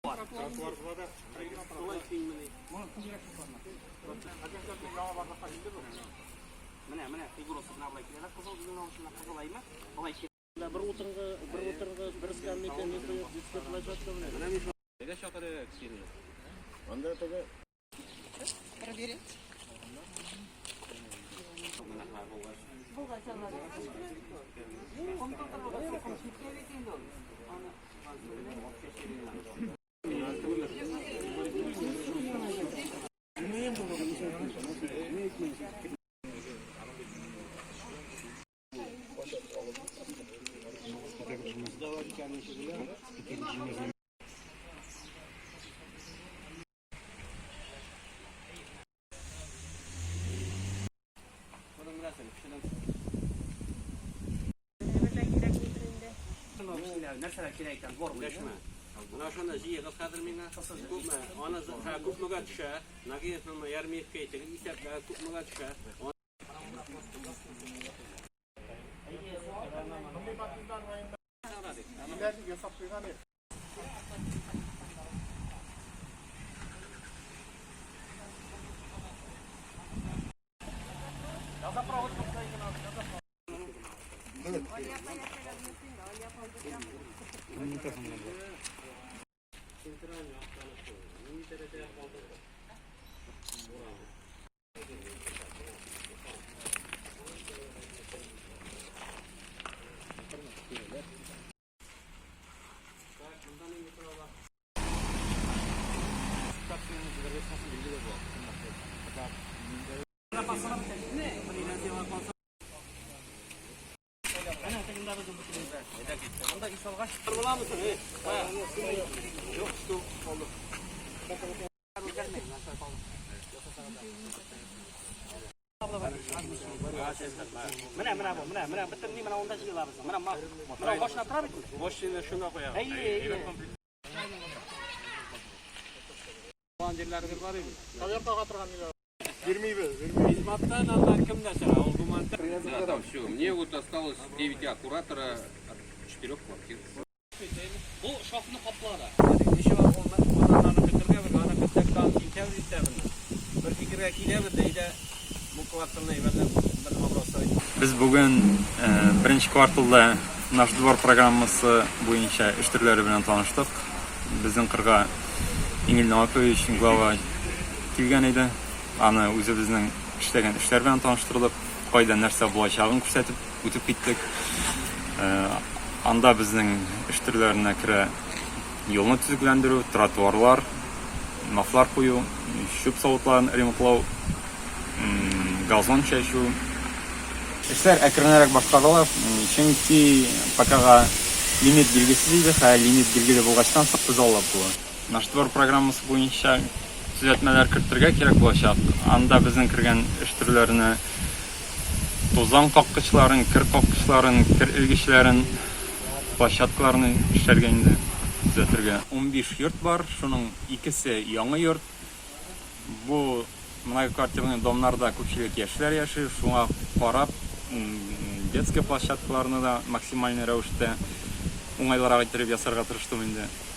Mine figurası navlay kiler kızıl bizim oluşuna kızılayma. Olay ki. Bir oturunga bir skameyka ne koyup diskutlaşat da mine. Nega şakara kişiler. Anda tabi. Проверить. Nersalar kerakdan borlashma. Mana shunda jiga qadrminglar ko'pmi? Ona ko'pmaga tusha, nagiyatma yarmi ketib, isablar ko'pmaga tusha. Mana bitta mana onda yig'ilamiz. Mana boshini turib, boshini shunga qo'yamiz. Bandirlarga boraymi? Qayoqqa qatirganinglar? Bermaymiz. Xizmatdan Allah kimda sara? Olgumanda. Да, все. Мне вот осталось 9 куратора от 4 квартир. Bu şofni qopladi. Necha vaqt o'zlarni bitirgan bir mana bittadan keyin bittadan. Bir fikirga keladi deydi. Bu kvartalni evadan bir obro'sa. Biz bugun birinchi kvartalda Nаш двор programmasi bo'yicha ish turlari bilan tanishdik. Bizning qirg'a Ingil Novakovich glava kelgan edi. Ana o'zi bizning ishlagan ishlar bilan tanishtirib, qayda narsa bo'lishini ko'rsatib o'tib ketdik. Anda bizning ish turlariga kira yo'lni tuzuklantiruv, trotuarlar, maflar qo'yu, shub savutlarni remontlov, gazon chashu ishlar akranaraq boshqarilib, chunki pakaga limit belgisiz edi, limit belgili bo'lg'achdan so'zolab bu. Nаш двор programmasi bo'yicha tuzatmalar kiritilga kerak bo'lacak. Anda bizning kirgan ish turlarini to'zon qoqqichlarin, kir qoqqichlarin, kir ilgishlarin, площадкаларны ishlarga endi tuzatirga 15 yurt bor. Shuning ikkisi yangi yurt. Bu многоквартирный domlarda ko'pchilik yoshlar yashaydi. Shunga qarab детский площадкаларны da maksimal ravishda o'ngaylarga keltirib yasarga tirishdim endi.